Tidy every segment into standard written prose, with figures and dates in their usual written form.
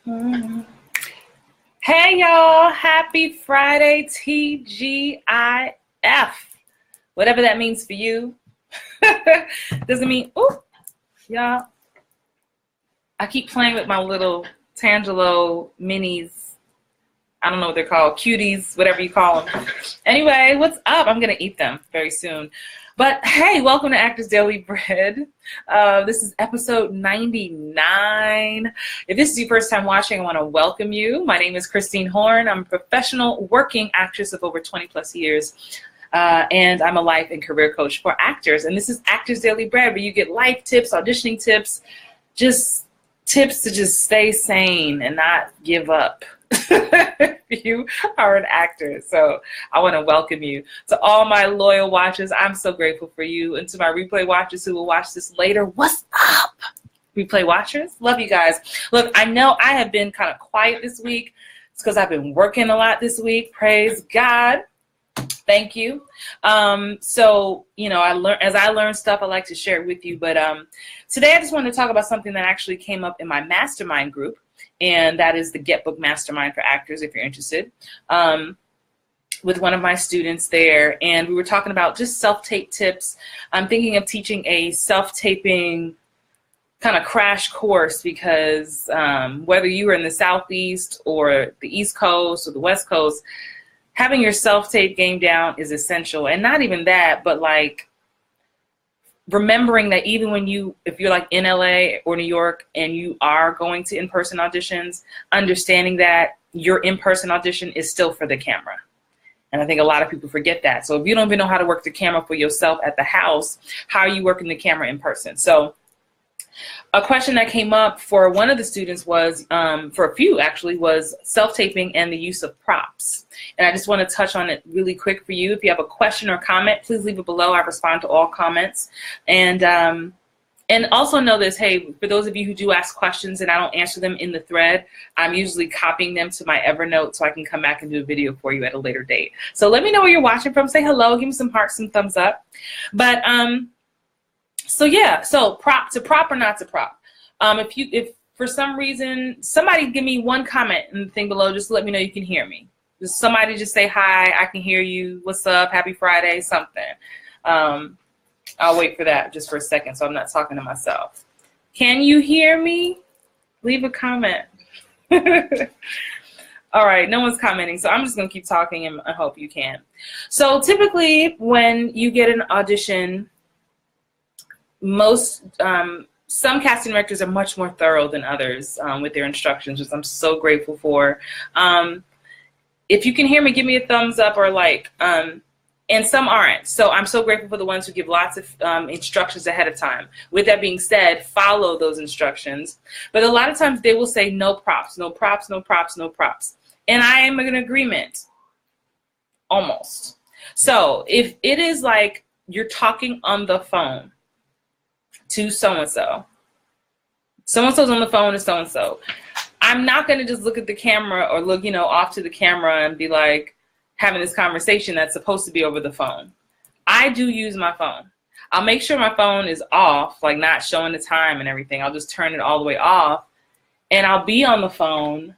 Mhm. Hey y'all, happy Friday, TGIF. Whatever that means for you. Doesn't mean, ooh, y'all. I keep playing with my little Tangelo minis. I don't know what they're called, cuties, whatever you call them. Anyway, what's up? I'm gonna eat them very soon. But hey, welcome to Actors Daily Bread. This is episode 99. If this is your first time watching, I want to welcome you. My name is Christine Horn. I'm a professional working actress of over 20 plus years. And I'm a life and career coach for actors. And this is Actors Daily Bread, where you get life tips, auditioning tips, just tips to just stay sane and not give up. You are an actor, so I want to welcome you. To all my loyal watchers, I'm so grateful for you. And to my replay watchers who will watch this later, what's up? Replay watchers, love you guys. Look, I know I have been kind of quiet this week. It's because I've been working a lot this week. Praise God. Thank you. So, you know, as I learn stuff, I like to share it with you. But today I just wanted to talk about something that actually came up in my mastermind group. And that is the Get Book Mastermind for Actors, if you're interested, with one of my students there. And we were talking about just self-tape tips. I'm thinking of teaching a self-taping kind of crash course because whether you are in the Southeast or the East Coast or the West Coast, having your self-tape game down is essential. And not even that, but like, remembering that even when if you're like in LA or New York and you are going to in-person auditions, understanding that your in-person audition is still for the camera. And I think a lot of people forget that. So if you don't even know how to work the camera for yourself at the house, how are you working the camera in person? So a question that came up for one of the students was, for a few actually, was self-taping and the use of props. And I just want to touch on it really quick for you. If you have a question or comment, please leave it below. I respond to all comments. And also know this, hey, for those of you who do ask questions and I don't answer them in the thread, I'm usually copying them to my Evernote so I can come back and do a video for you at a later date. So let me know where you're watching from. Say hello, give me some hearts, some thumbs up. But so yeah, so to prop or not to prop. If for some reason, somebody give me one comment in the thing below, just let me know you can hear me. Just somebody just say hi, I can hear you, what's up, happy Friday, something. I'll wait for that just for a second so I'm not talking to myself. Can you hear me? Leave a comment. All right, no one's commenting, so I'm just gonna keep talking and I hope you can. So typically when you get an audition, some casting directors are much more thorough than others with their instructions, which I'm so grateful for. If you can hear me, give me a thumbs up or like, and some aren't. So I'm so grateful for the ones who give lots of instructions ahead of time. With that being said, follow those instructions. But a lot of times they will say no props, no props, no props, no props. And I am in agreement, almost. So if it is like you're talking on the phone to so-and-so, so-and-so's on the phone to so-and-so, I'm not going to just look at the camera or look, you know, off to the camera and be like having this conversation that's supposed to be over the phone. I do use my phone. I'll make sure my phone is off, like not showing the time and everything. I'll just turn it all the way off and I'll be on the phone.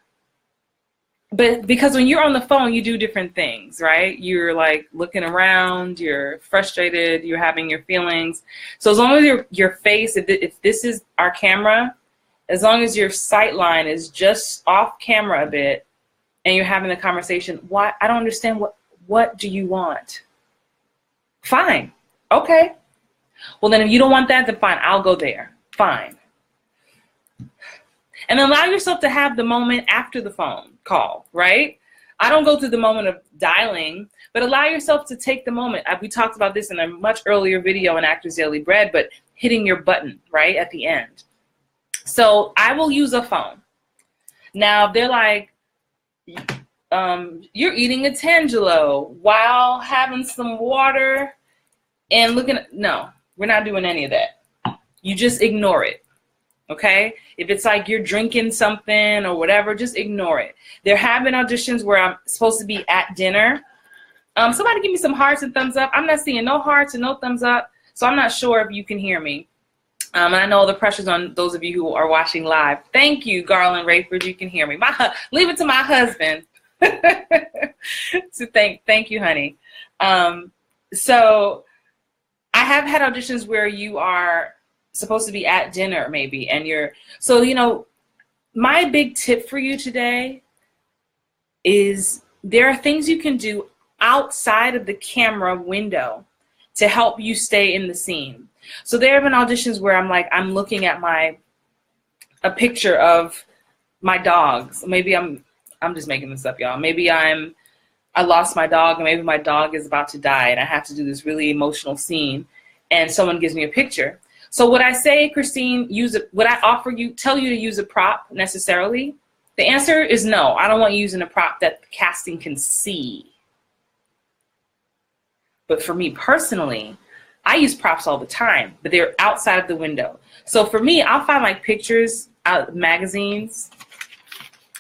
But because when you're on the phone, you do different things, right? You're like looking around, you're frustrated, you're having your feelings. So as long as your face, if this is our camera, as long as your sight line is just off camera a bit and you're having a conversation, why? I don't understand, what do you want? Fine. Okay. Well, then if you don't want that, then fine, I'll go there. Fine. And allow yourself to have the moment after the phone call, right? I don't go through the moment of dialing, but allow yourself to take the moment. We talked about this in a much earlier video in Actors Daily Bread, but hitting your button, right, at the end. So I will use a phone. Now, if they're like, you're eating a Tangelo while having some water and looking at, no, we're not doing any of that. You just ignore it. Okay? If it's like you're drinking something or whatever, just ignore it. There have been auditions where I'm supposed to be at dinner. Somebody give me some hearts and thumbs up. I'm not seeing no hearts and no thumbs up, so I'm not sure if you can hear me. And I know the pressure's on those of you who are watching live. Thank you, Garland Rayford. You can hear me. Leave it to my husband. So thank you, honey. So I have had auditions where you are supposed to be at dinner maybe, and so, you know, my big tip for you today is there are things you can do outside of the camera window to help you stay in the scene. So there have been auditions where I'm looking at a picture of my dogs. Maybe I'm just making this up, y'all. Maybe I lost my dog, and maybe my dog is about to die, and I have to do this really emotional scene, and someone gives me a picture. So would I say, Christine, would I tell you to use a prop necessarily? The answer is no. I don't want you using a prop that the casting can see. But for me personally, I use props all the time, but they're outside of the window. So for me, I'll find like pictures out of magazines.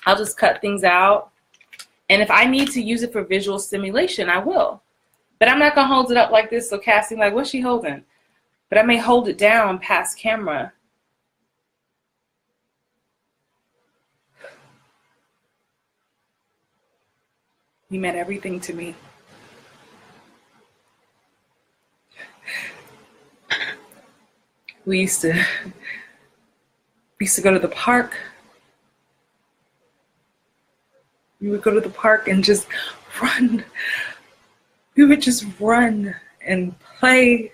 I'll just cut things out. And if I need to use it for visual stimulation, I will. But I'm not going to hold it up like this so casting like, what's she holding? But I may hold it down past camera. You meant everything to me. We used to go to the park. We would go to the park and just run. We would just run and play.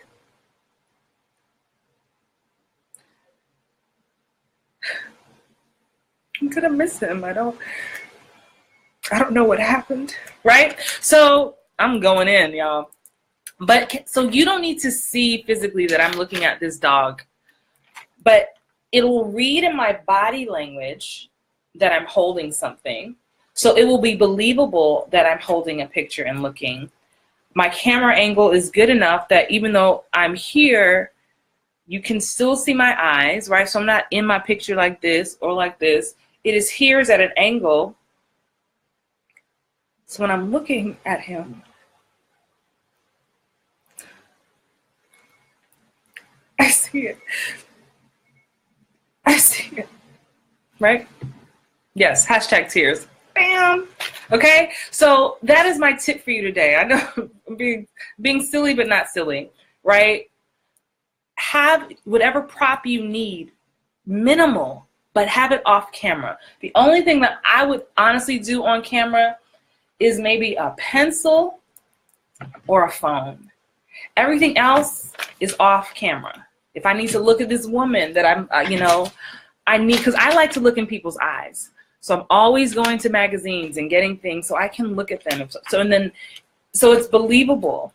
I'm gonna miss him. I don't know what happened, right? So I'm going in, y'all. But so you don't need to see physically that I'm looking at this dog, but it will read in my body language that I'm holding something. So it will be believable that I'm holding a picture and looking. My camera angle is good enough that even though I'm here, you can still see my eyes, right? So I'm not in my picture like this or like this. It is here is at an angle. So when I'm looking at him, I see it. I see it. Right? Yes, hashtag tears. Bam. Okay, so that is my tip for you today. I know I'm being silly, but not silly, right? Have whatever prop you need, minimal, but have it off camera. The only thing that I would honestly do on camera is maybe a pencil or a phone. Everything else is off camera. If I need to look at this woman that because I like to look in people's eyes. So I'm always going to magazines and getting things so I can look at them. So it's believable.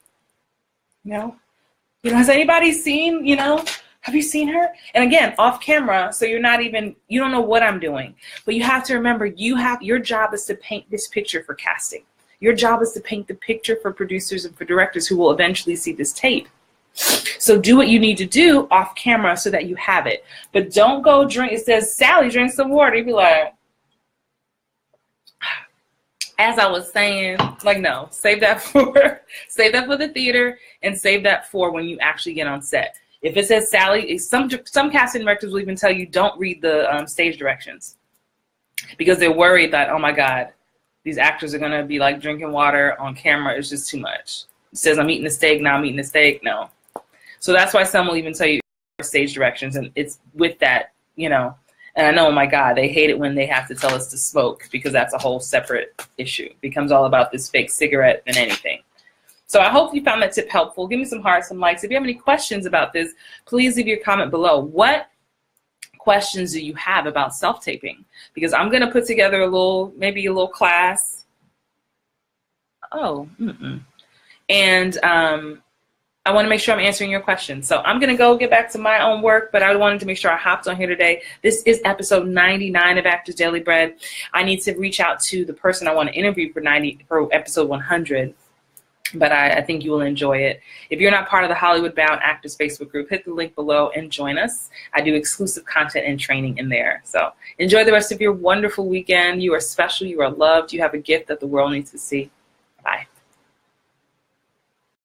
Has anybody seen, have you seen her? And again, off camera, so you don't know what I'm doing. But you have to remember, your job is to paint this picture for casting. Your job is to paint the picture for producers and for directors who will eventually see this tape. So do what you need to do off camera so that you have it. But don't go drink. It says, Sally, drink some water. You'd be like, as I was saying, like, no, save that for the theater and save that for when you actually get on set. If it says Sally, some casting directors will even tell you don't read the stage directions because they're worried that, oh my God, these actors are going to be like drinking water on camera. It's just too much. It says I'm eating a steak, now I'm eating a steak. No. So that's why some will even tell you stage directions, and it's with that, and I know, oh my God, they hate it when they have to tell us to smoke because that's a whole separate issue. It becomes all about this fake cigarette than anything. So I hope you found that tip helpful. Give me some hearts, some likes. If you have any questions about this, please leave your comment below. What questions do you have about self-taping? Because I'm going to put together maybe a little class. And I want to make sure I'm answering your questions. So I'm going to go get back to my own work, but I wanted to make sure I hopped on here today. This is episode 99 of Actors Daily Bread. I need to reach out to the person I want to interview for episode 100, but I think you will enjoy it. If you're not part of the Hollywood Bound Actors Facebook group, hit the link below and join us. I do exclusive content and training in there. So enjoy the rest of your wonderful weekend. You are special. You are loved. You have a gift that the world needs to see. Bye.